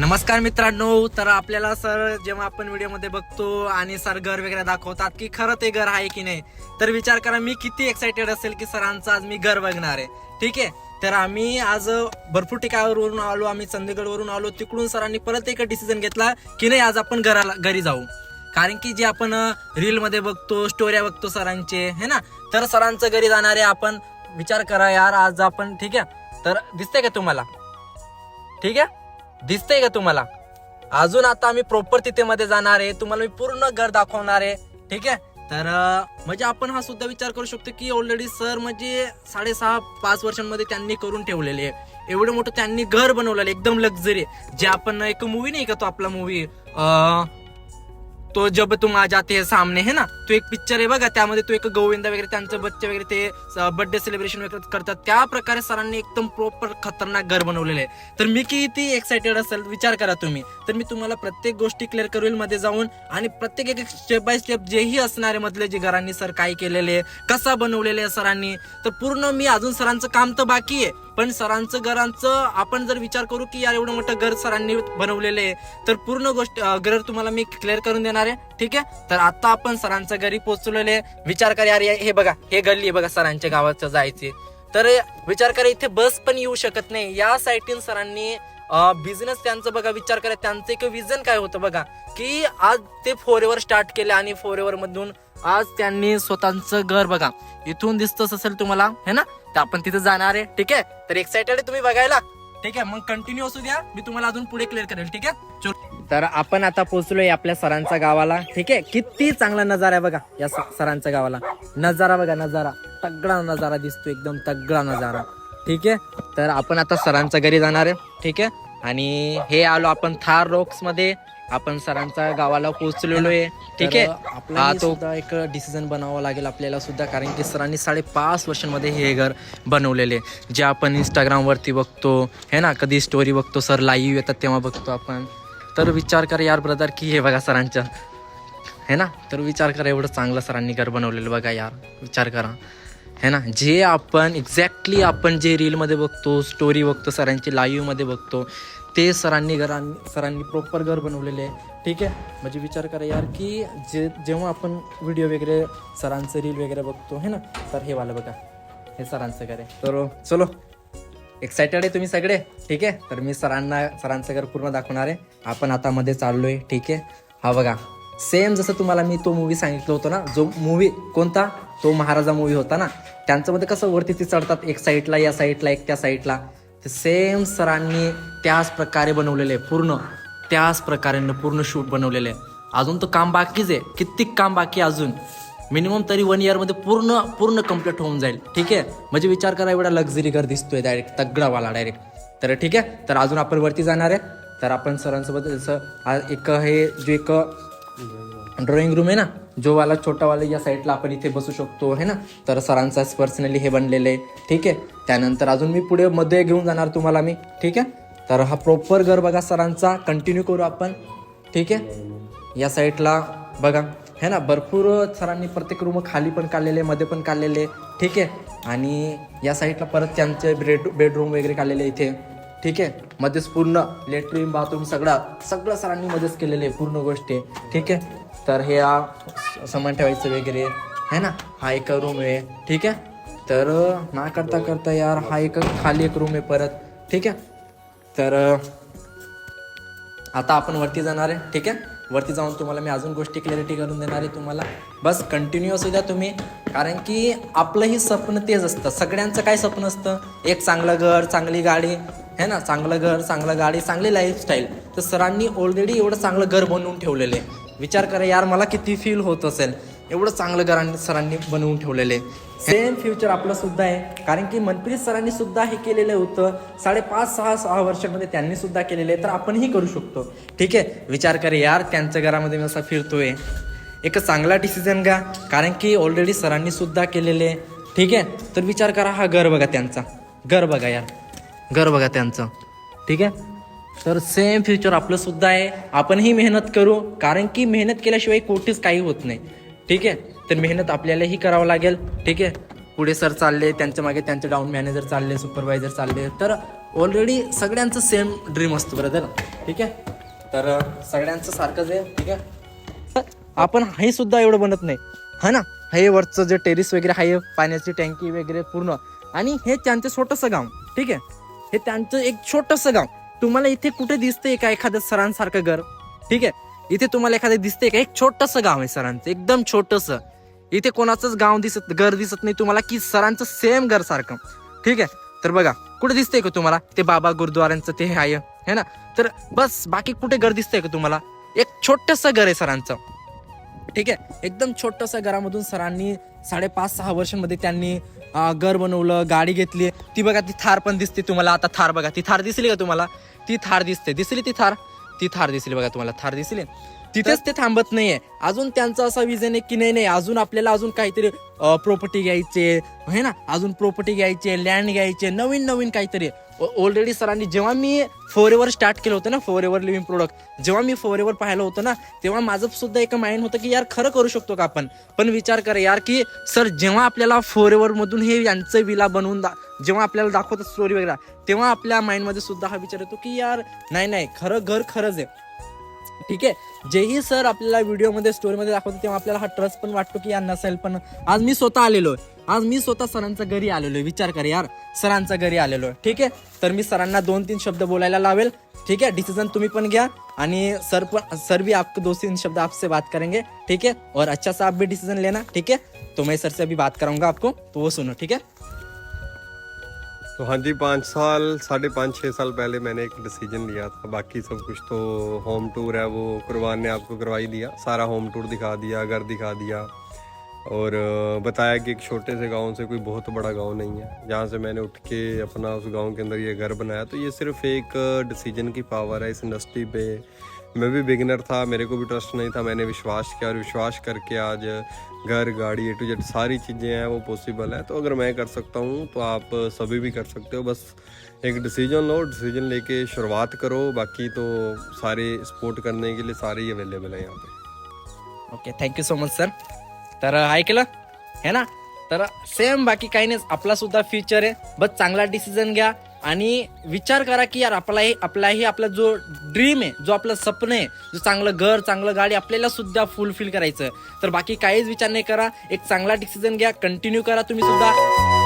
नमस्कार मित्रांनो. तर आपल्याला सर जेव्हा आपण व्हिडिओमध्ये बघतो आणि सर घर वगैरे दाखवतात की खरं ते घर आहे की नाही, तर विचार करा मी किती एक्साइटेड असेल की सरांचं आज मी घर बघणार आहे. ठीक आहे, तर आम्ही आज भरपूर ठिकाणावरून आलो, आम्ही चंदीगडवरून आलो. तिकडून सरांनी परत एक डिसिजन घेतला की नाही आज आपण घरी जाऊ. कारण की जे आपण रील मध्ये बघतो, स्टोऱ्या बघतो सरांचे, है ना, तर सरांचं घरी जाणारे आपण विचार करा यार आज आपण. ठीक आहे, तर दिसतंय का तुम्हाला? ठीक आहे, दिसतंय का तुम्हाला? अजून आता आम्ही प्रॉपर तिथे मध्ये जाणार आहे, तुम्हाला मी पूर्ण घर दाखवणार आहे. ठीक आहे, तर म्हणजे आपण हा सुद्धा विचार करू शकतो की ऑलरेडी सर म्हणजे 6.5 वर्षांमध्ये त्यांनी करून ठेवलेले आहे. एवढं मोठं त्यांनी घर बनवलेलं एकदम लक्झरी. जे आपण एक मूवी नाही का, तो आपला मूवी तो जब तुम आ जाते है सामने, है ना, तो एक पिक्चर आहे बघा. त्यामध्ये तो एक गोविंदा वगैरे त्यांचं बच्चे वगैरे ते बर्थडे सेलिब्रेशन वगैरे करतात. त्या प्रकारे सरांनी एकदम प्रॉपर खतरनाक घर बनवलेलं आहे. तर मी किती एक्साइटेड असेल विचार करा तुम्ही. तर मी तुम्हाला प्रत्येक गोष्टी क्लिअर करेल मध्ये जाऊन आणि प्रत्येक एक स्टेप बाय स्टेप जेही असणारे मधले जे घरांनी सर काय केलेले, कसा बनवलेले आहे सरांनी, तर पूर्ण मी अजून सरांचं काम तर बाकी आहे, पण सरांचं घरांचं आपण जर विचार करू की यार एवढं मोठं घर सरांनी बनवलेलं आहे, तर पूर्ण गोष्ट घर तुम्हाला मी क्लिअर करून देणार आहे. ठीक आहे, तर आता आपण सरांच्या घरी पोहोचलेले. विचार करा यार, हे बघा, हे गल्ली आहे बघा सरांच्या गावाचं जायचे. तर विचार करा इथे बस पण येऊ शकत नाही. या साईडून सरांनी बिझनेस त्यांचं बघा. विचार करा त्यांचं एक विजन काय होतं बघा, की आज ते फोरेवर स्टार्ट केले आणि फोरेवर मधून आज त्यांनी स्वतःचं घर बघा इथून दिसतच असेल तुम्हाला, है ना, तर आपण तिथे जाणार आहे. ठीक आहे, तर एक्साइटेड आहे तुम्ही बघायला? ठीक आहे, मग कंटिन्यू असू द्या, मी तुम्हाला अजून पुढे क्लिअर करेल. ठीक आहे, तर आपण आता पोहोचलोय आपल्या सरांच्या गावाला. ठीक आहे, किती चांगला नजारा आहे बघा या सरांच्या गावाला. नजारा बघा, नजारा तगडा नजारा दिसतो, एकदम तगडा नजारा. ठीक आहे, तर आपण आता सरांच्या घरी जाणार आहे. ठीक आहे, आणि हे आलो आपण थार रॉक्स मध्ये, आपण सरांच्या गावाला पोहोचलेलो आहे. ठीक आहे, आपला तो एक डिसिजन बनावा लागेल आपल्याला सुद्धा, कारण की सरांनी 5.5 वर्षांमध्ये हे घर बनवलेले. जे आपण इंस्टाग्राम वरती बघतो, हे ना, कधी स्टोरी बघतो, सर लाईव्ह येतात तेव्हा बघतो आपण. तर विचार करा यार ब्रदर की हे बघा सरांचं, है ना, तर विचार करा एवढं चांगलं सरांनी घर बनवलेलं बघा यार. विचार करा, है ना, जे आपण एक्झॅक्टली आपण जे रीलमध्ये बघतो, स्टोरी बघतो, सरांची लाईव्हमध्ये बघतो, ते सरांनी प्रॉपर घर बनवलेले आहे. ठीक आहे, म्हणजे विचार करा यार की जेव्हा आपण व्हिडिओ वगैरे सरांचं रील वगैरे बघतो, है ना, तर हे वाला बघा, हे सरांचं घर आहे. तर चलो, एक्साइटेड आहे तुम्ही सगळे? ठीक आहे, तर मी सरांचं घर पूर्ण दाखवणार आहे. आपण आता मध्ये चाललोय. ठीक आहे, हा बघा सेम जसं तुम्हाला मी तो मूवी सांगितलं होतं ना, जो मूवी कोणता, तो महाराजा मूवी होता ना, त्यांचं मध्ये कसं वरती ते चढतात, एक साईडला, या साईडला, एक त्या साईडला, ते सेम सरांनी त्याच प्रकारे बनवलेले, पूर्ण त्याच प्रकारे पूर्ण शूट बनवलेले. अजून तर काम बाकीच आहे, कित्येक काम बाकी अजून, मिनिमम तरी 1 year मध्ये पूर्ण कम्प्लीट होऊन जाईल. ठीक आहे, म्हणजे विचार करा एवढा लक्झरी घर दिसतोय डायरेक्ट, तगडावाला डायरेक्ट. तर ठीक आहे, तर अजून आपण वरती जाणार आहे. तर आपण सरांसोबत जसं एक हे जो एक ड्रॉइंग रूम आहे ना, जो वाला छोटावाला, या साईडला आपण इथे बसू शकतो, है ना, तर सरांचाच पर्सनली हे बनलेलं आहे. ठीक आहे, त्यानंतर अजून मी पुढे मध्ये घेऊन जाणार तुम्हाला मी. ठीक आहे, तर हा प्रॉपर घर बघा सरांचा, कंटिन्यू करू आपण. ठीक आहे, या साईडला बघा, है ना, भरपूर सरांनी प्रत्येक रूम खाली पण काढलेले, मध्ये पण काढलेले. ठीक आहे, आणि या साईडला परत त्यांचे बेडरूम वगैरे काढलेले इथे. ठीक आहे, मध्येच पूर्ण लेट्रिन बाथरूम सगळं सरांनी मध्येच केलेलं आहे पूर्ण गोष्टी. ठीक आहे, तर हे सामान ठेवायचं वगैरे, है ना, हा एक रूम आहे. ठीक आहे, तर ना करता यार हा एक खाली एक रूम आहे परत. ठीक आहे, तर आता आपण वरती जाणार आहे. ठीक आहे, वरती जाऊन तुम्हाला मी अजून गोष्टी क्लॅरिटी करून देणार आहे तुम्हाला. बस कंटिन्यू असू द्या तुम्ही, कारण की आपलंही स्वप्न तेच असतं. सगळ्यांचं काय स्वप्न असतं? एक चांगलं घर, चांगली गाडी, है ना, चांगलं घर, चांगलं गाडी, चांगली लाईफस्टाईल. तर सरांनी ऑलरेडी एवढं चांगलं घर बनवून ठेवलेलं आहे. विचार करा यार, मला किती फील होत असेल, एवढं चांगलं घर सरांनी बनवून ठेवलेलं आहे. सेम फ्युचर आपलं सुद्धा आहे, कारण की मनप्रीत सरांनी सुद्धा हे केलेलं होतं 5.5-6 वर्षामध्ये, त्यांनी सुद्धा केलेलं आहे, तर आपणही करू शकतो. ठीक आहे, विचार करा यार, त्यांच्या घरामध्ये मी असा फिरतोय, एक चांगला डिसिजन घ्या, कारण की ऑलरेडी सरांनी सुद्धा केलेले आहे. ठीक आहे, तर विचार करा, हा घर बघा त्यांचा, घर बघा यार, घर बघा त्यांचं. ठीक आहे, तर सेम फ्युचर आपलं सुद्धा आहे. आपणही मेहनत करू, कारण की मेहनत केल्याशिवाय कोठेच काही होत नाही. ठीक आहे, तर मेहनत आपल्यालाही करावं लागेल. ठीक आहे, पुढे सर चालले, त्यांच्या मागे त्यांचे डाऊन मॅनेजर चालले, सुपरवायझर चालले, तर ऑलरेडी सगळ्यांचं सेम ड्रीम असतो ब्रदर, ठीक आहे. तर सगळ्यांचं सारखंच आहे, ठीक आहे. आपण हे सुद्धा एवढं बनत नाही हा ना. हे वरचं जे टेरिस वगैरे आहे, पाण्याची टँकी वगैरे पूर्ण, आणि हे त्यांचं छोटंसं गाव, ठीक आहे. हे त्यांचं एक छोटंसं गाव. तुम्हाला इथे कुठे दिसतंय का एखादं सरांसारखं घर, ठीक आहे. इथे तुम्हाला एखादं दिसतंय का? एक छोटंसं गाव आहे सरांचं, एकदम छोटंसं. इथे कोणाचंच घर दिसत नाही तुम्हाला की सरांचं सेम घर सारखं, ठीक आहे. तर बघा कुठे दिसतंय का तुम्हाला ते बाबा गुरुद्वारांचं ते आहे है ना. तर बस बाकी कुठे घर दिसतंय का तुम्हाला? एक छोटंसं घर आहे सरांचं, ठीक आहे. एकदम छोटंसं घरामधून सरांनी 5.5-6 वर्षांमध्ये त्यांनी घर बनवलं, गाडी घेतली. ती बघा ती थार पण दिसते तुम्हाला. आता थार बघा, ती थार दिसली का तुम्हाला? ती थार दिसली ती थार दिसली बघा तुम्हाला, थार दिसली. तिथेच ते थांबत नाहीये. अजून त्यांचा असा विजन आहे की नाही अजून आपल्याला अजून काहीतरी प्रॉपर्टी घ्यायचे है ना, अजून प्रॉपर्टी घ्यायचे, लँड घ्यायचे, नवीन काहीतरी. ऑलरेडी सरांनी जेव्हा मी फॉरएव्हर स्टार्ट केलं होतं ना, फॉरएव्हर लिव्हिंग प्रोडक्ट, जेव्हा मी फॉरएव्हर पाहिलं होतं ना, तेव्हा माझं सुद्धा एक माइंड होतं की यार खरं करू शकतो का आपण. पण विचार करा यार की सर जेव्हा आपल्याला फॉरएव्हर मधून हे यांचं विला बनवून जेव्हा आपल्याला दाखवतात स्टोरी वगैरे, तेव्हा आपल्या माइंडमध्ये सुद्धा हा विचार येतो की यार नाही खरं घर खरंच आहे, ठीक आहे. जेही सर आपल्याला व्हिडिओमध्ये स्टोरीमध्ये दाखवतो तेव्हा आपल्याला हा ट्रस्ट पण वाटतो की यार नसेल. पण आज मी स्वतः आलेलो आहे, आज मी स्वतः सरांच्या घरी आलेलो आहे. विचार कर यार, सरांच्या घरी आलेलो आहे, ठीक आहे. तर मी सरांना 2-3 शब्द बोलायला लावेल, ठीक है. डिसीजन तुम्ही पण घ्या आणि सर भी आपको 2-3 शब्द आपसे बात करेंगे, ठीक है. और अच्छा सा आप भी डिसीजन लेना, ठीक है. तो मैं सर से अभी बात कराऊंगा आपको, तो वो सुनो, ठीक है. तो हाँ जी, 5-6 साल पहले मैंने एक डिसीजन लिया था. बाकी सब कुछ तो होम टूर है वो कुर्बान ने आपको करवा ही दिया. सारा होम टूर दिखा दिया, घर दिखा दिया और बताया कि एक छोटे से गांव से कोई बहुत बड़ा गांव नहीं है जहाँ से मैंने उठ के अपना उस गांव के अंदर ये घर बनाया. तो ये सिर्फ एक डिसीजन की पावर है. इस इंडस्ट्री पे मैं भी बिगिनर था, मेरे को भी ट्रस्ट नहीं था, मैंने विश्वास किया और विश्वास करके आज घर, गाड़ी, A to Z सारी चीज़ें हैं वो पॉसिबल है. तो अगर मैं कर सकता हूँ तो आप सभी भी कर सकते हो. बस एक डिसीजन लो, डिसीजन लेके शुरुआत करो. बाकी तो सारे सपोर्ट करने के लिए सारे ही अवेलेबल है यहाँ पे. Okay, thank you so much sir. तर ऐकलं है ना. तर सेम बाकी काही नाही, आपला सुद्धा फ्युचर आहे. बस चांगला डिसिजन घ्या आणि विचार करा की यार आपला जो ड्रीम आहे, जो आपलं स्वप्न आहे, जो चांगलं घर, चांगलं गाडी आपल्याला सुद्धा फुलफिल करायचं. तर बाकी काहीच विचार नाही करा, एक चांगला डिसिजन घ्या, कंटिन्यू करा तुम्ही सुद्धा.